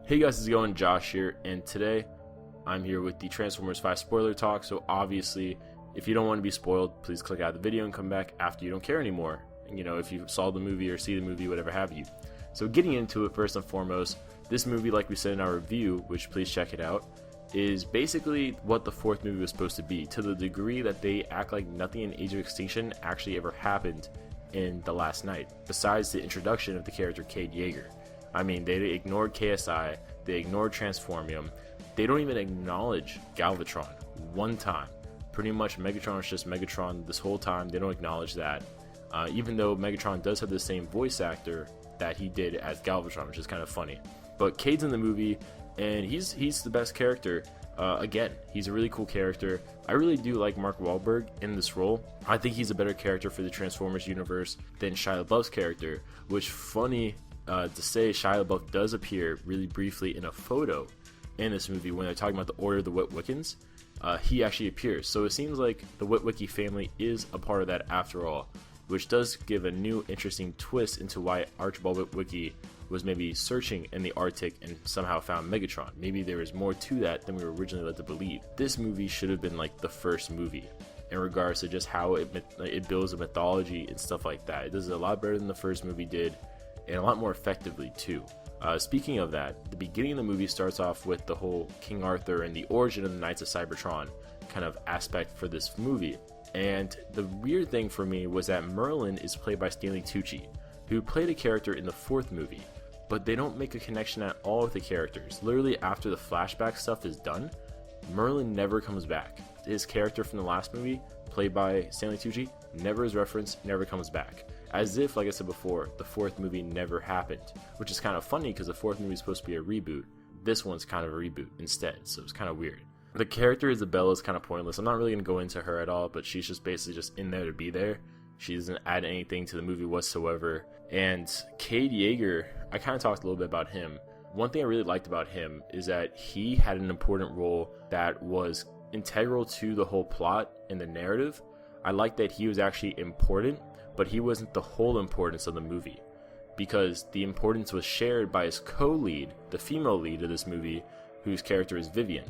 Hey guys, how's it going? Josh here, and today I'm here with the Transformers 5 spoiler talk. So obviously, if you don't want to be spoiled, please click out of the video and come back after you don't care anymore. You know, if you saw the movie or see the movie, whatever have you. So getting into it, first and foremost, this movie, like we said in our review, which please check it out, is basically what the fourth movie was supposed to be, to the degree that they act like nothing in Age of Extinction actually ever happened in The Last Night, besides the introduction of the character Cade Yeager. I mean, they ignored KSI, they ignored Transformium, they don't even acknowledge Galvatron one time. Pretty much Megatron is just Megatron this whole time, they don't acknowledge that. Even though Megatron does have the same voice actor that he did as Galvatron, which is kind of funny. But Cade's in the movie, and he's the best character. Again, he's a really cool character. I really do like Mark Wahlberg in this role. I think he's a better character for the Transformers universe than Shia LaBeouf's character, which, funny to say, Shia LaBeouf does appear really briefly in a photo in this movie when they're talking about the Order of the Witwickens. He actually appears, so it seems like the Witwicky family is a part of that after all, which does give a new interesting twist into why Archibald Witwicky was maybe searching in the Arctic and somehow found Megatron. Maybe there is more to that than we were originally led to believe. This movie should have been like the first movie in regards to just how it builds a mythology and stuff like that. It does it a lot better than the first movie did, and a lot more effectively too. Speaking of that, the beginning of the movie starts off with the whole King Arthur and the origin of the Knights of Cybertron kind of aspect for this movie. And the weird thing for me was that Merlin is played by Stanley Tucci, who played a character in the fourth movie, but they don't make a connection at all with the characters. Literally after the flashback stuff is done, Merlin never comes back. His character from the last movie, played by Stanley Tucci, never is referenced, never comes back. As if, like I said before, the fourth movie never happened, which is kind of funny because the fourth movie is supposed to be a reboot. This one's kind of a reboot instead, so it's kind of weird. The character Isabella is kind of pointless. I'm not really going to go into her at all, but she's just basically just in there to be there. She doesn't add anything to the movie whatsoever. And Cade Yeager, I kind of talked a little bit about him. One thing I really liked about him is that he had an important role that was integral to the whole plot and the narrative. I liked that he was actually important, but he wasn't the whole importance of the movie, because the importance was shared by his co-lead, the female lead of this movie, whose character is Vivian.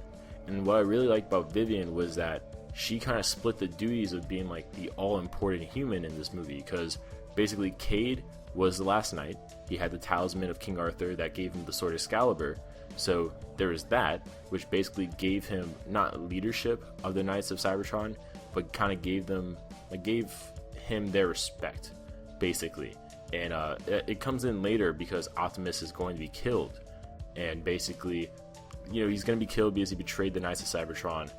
And what I really liked about Vivian was that she kind of split the duties of being like the all-important human in this movie, because basically Cade was the last knight. He had the talisman of King Arthur that gave him the sword Excalibur, so there was that, which basically gave him not leadership of the Knights of Cybertron, but kind of gave him their respect, basically. And it comes in later because Optimus is going to be killed, and basically, you know, he's going to be killed because he betrayed the Knights of Cybertron,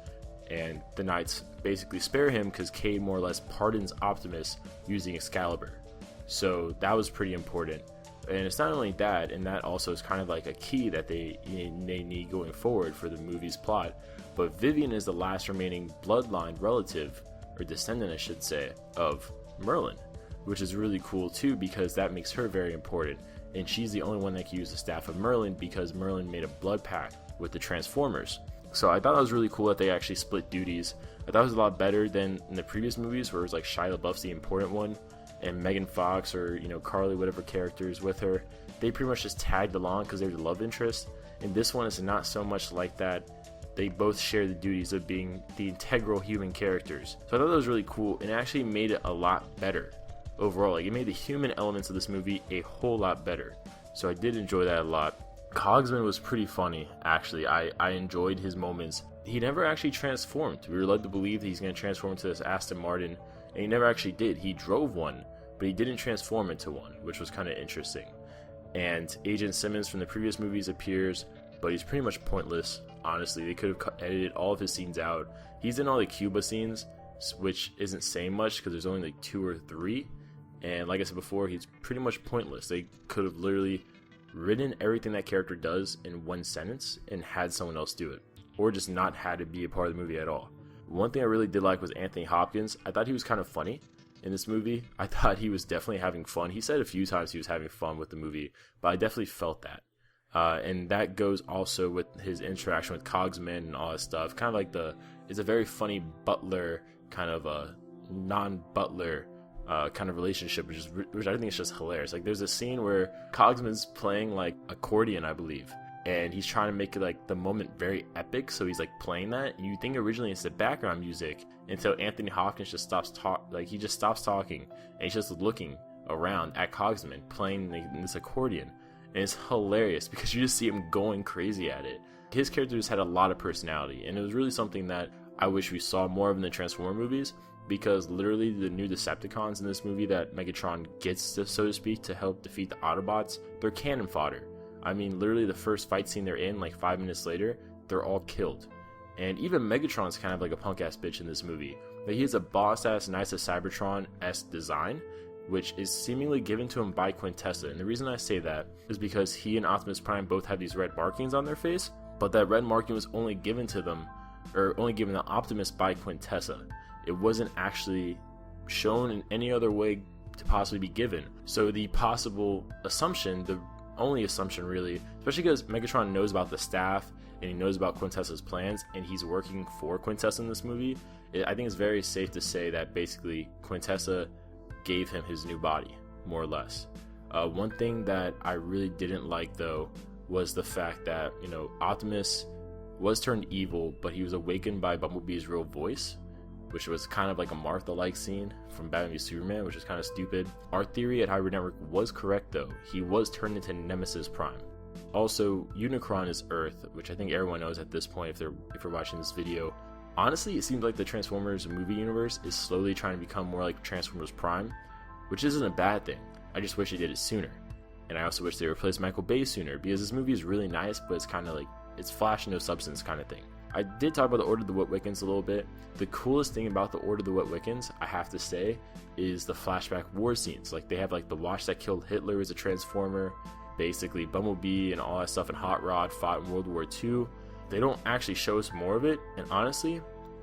and the Knights basically spare him because Cade more or less pardons Optimus using Excalibur. So that was pretty important. And it's not only that, and that also is kind of like a key that they need going forward for the movie's plot, but Vivian is the last remaining bloodline relative, or descendant I should say, of Merlin, which is really cool too, because that makes her very important. And she's the only one that can use the staff of Merlin, because Merlin made a blood pact with the Transformers. So I thought that was really cool that they actually split duties. I thought it was a lot better than in the previous movies, where it was like Shia LaBeouf's the important one, and Megan Fox or, you know, Carly, whatever character is with her, they pretty much just tagged along because they're the love interest. And this one is not so much like that. They both share the duties of being the integral human characters. So I thought that was really cool, and it actually made it a lot better overall. Like, it made the human elements of this movie a whole lot better. So I did enjoy that a lot. Coghlan was pretty funny, actually. I enjoyed his moments. He never actually transformed. We were led to believe that he's going to transform into this Aston Martin, and he never actually did. He drove one, but he didn't transform into one, which was kind of interesting. And Agent Simmons from the previous movies appears, but he's pretty much pointless, honestly. They could have edited all of his scenes out. He's in all the Cuba scenes, which isn't saying much because there's only like 2 or 3. And like I said before, he's pretty much pointless. They could have literally written everything that character does in one sentence and had someone else do it, or just not had it be a part of the movie at all. One thing I really did like was Anthony Hopkins. I thought he was kind of funny in this movie. I thought he was definitely having fun. He said a few times he was having fun with the movie, but I definitely felt that. And that goes also with his interaction with Cogsman and all that stuff. Kind of like it's a very funny butler, kind of a non-butler kind of relationship, which I think is just hilarious. Like, there's a scene where Cogsman's playing like accordion, I believe, and he's trying to make it like the moment very epic, so he's like playing that, and you think originally it's the background music until Anthony Hopkins just stops talking, and he's just looking around at Coghlan playing this accordion, and it's hilarious because you just see him going crazy at it. His character just had a lot of personality, and it was really something that I wish we saw more of in the Transformer movies, because literally the new Decepticons in this movie that Megatron gets, so to speak, to help defeat the Autobots, they're cannon fodder. I mean, literally the first fight scene they're in, like 5 minutes later, they're all killed. And even Megatron's kind of like a punk ass bitch in this movie. Like, he has a boss ass Knights of Cybertron-esque design, which is seemingly given to him by Quintessa. And the reason I say that is because he and Optimus Prime both have these red markings on their face, but that red marking was only given to them, or only given to Optimus by Quintessa. It wasn't actually shown in any other way to possibly be given. So the possible assumption, the only assumption really, especially because Megatron knows about the staff and he knows about Quintessa's plans and he's working for Quintessa in this movie, I think it's very safe to say that basically Quintessa gave him his new body, more or less. One thing that I really didn't like though was the fact that, you know, Optimus was turned evil, but he was awakened by Bumblebee's real voice, which was kind of like a Martha-like scene from Batman v Superman, which is kind of stupid. Our theory at Hybrid Network was correct though. He was turned into Nemesis Prime. Also, Unicron is Earth, which I think everyone knows at this point if you're watching this video. Honestly, it seems like the Transformers movie universe is slowly trying to become more like Transformers Prime, which isn't a bad thing. I just wish they did it sooner. And I also wish they replaced Michael Bay sooner, because this movie is really nice, but it's kind of like, it's flash no substance kind of thing. I did talk about the Order of the Witwickens a little bit. The coolest thing about the Order of the Witwickens, I have to say, is the Flashback War Scenes. Like, they have like the watch that killed Hitler as a Transformer, basically Bumblebee and all that stuff, and Hot Rod fought in World War II. They don't actually show us more of it, and honestly,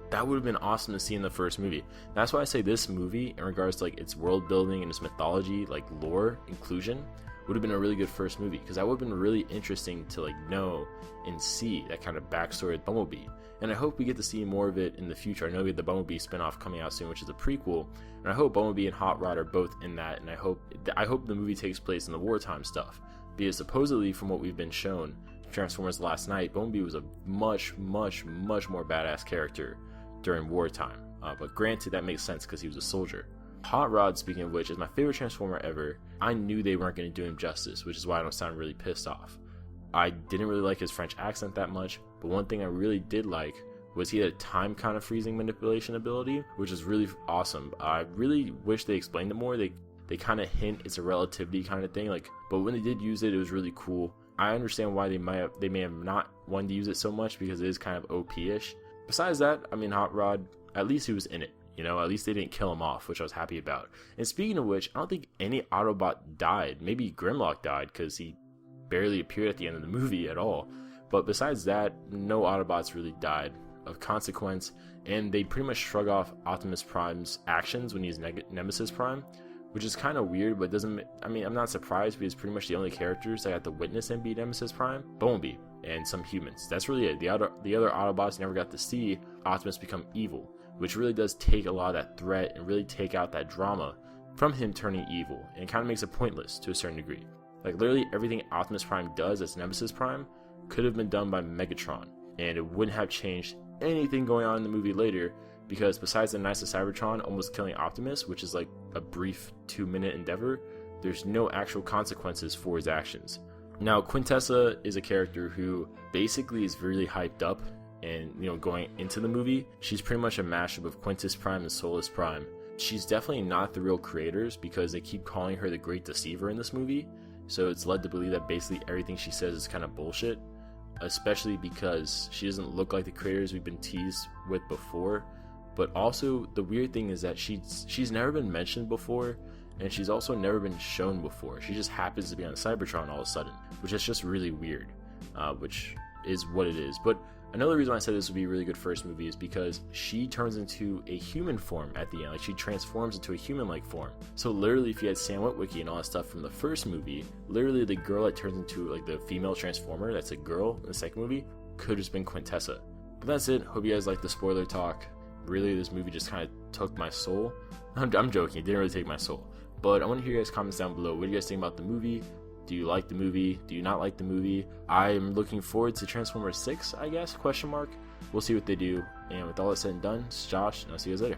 that would have been awesome to see in the first movie. That's why I say this movie, in regards to like its world building and its mythology, like lore inclusion, would have been a really good first movie, because that would have been really interesting to like know and see that kind of backstory of Bumblebee. And I hope we get to see more of it in the future. I know we have the Bumblebee spinoff coming out soon, which is a prequel, and I hope Bumblebee and Hot Rod are both in that, and I hope the movie takes place in the wartime stuff, because supposedly from what we've been shown, Transformers Last Night, Bumblebee was a much more badass character during wartime, but granted that makes sense because he was a soldier. Hot Rod, speaking of which, is my favorite Transformer ever. I knew they weren't going to do him justice, which is why I don't sound really pissed off. I didn't really like his French accent that much, but one thing I really did like was he had a time kind of freezing manipulation ability, which is really awesome. I really wish they explained it more. They kind of hint it's a relativity kind of thing, like, but when they did use it, it was really cool. I understand why they may have not wanted to use it so much, because it is kind of OP-ish. Besides that, I mean, Hot Rod, at least he was in it. You know, at least they didn't kill him off, which I was happy about. And speaking of which, I don't think any Autobot died. Maybe Grimlock died because he barely appeared at the end of the movie at all. But besides that, no Autobots really died of consequence. And they pretty much shrug off Optimus Prime's actions when he's Nemesis Prime, which is kind of weird, but doesn't. I mean, I'm not surprised, because pretty much the only characters that got to witness him be Nemesis Prime, Bumblebee, and some humans. That's really it. The other Autobots never got to see Optimus become evil, which really does take a lot of that threat and really take out that drama from him turning evil, and kind of makes it pointless to a certain degree. Like, literally everything Optimus Prime does as Nemesis Prime could have been done by Megatron, and it wouldn't have changed anything going on in the movie later, because besides the Knights of Cybertron almost killing Optimus, which is like a brief 2-minute endeavor, there's no actual consequences for his actions. Now, Quintessa is a character who basically is really hyped up, and, you know, going into the movie, she's pretty much a mashup of Quintus Prime and Solus Prime. She's definitely not the real creators, because they keep calling her the Great Deceiver in this movie, so it's led to believe that basically everything she says is kind of bullshit, especially because she doesn't look like the creators we've been teased with before. But also, the weird thing is that she's never been mentioned before, and she's also never been shown before. She just happens to be on Cybertron all of a sudden, which is just really weird, which is what it is. But another reason I said this would be a really good first movie is because she turns into a human form at the end. Like, she transforms into a human-like form. So literally, if you had Sam Witwicky and all that stuff from the first movie, literally the girl that turns into like the female Transformer, that's a girl in the second movie, could have just been Quintessa. But that's it. Hope you guys like the spoiler talk. Really, this movie just kind of took my soul. I'm joking, it didn't really take my soul. But I want to hear your guys' comments down below. What do you guys think about the movie? Do you like the movie? Do you not like the movie? I'm looking forward to Transformers 6, I guess, question mark. We'll see what they do. And with all that said and done, it's Josh, and I'll see you guys later.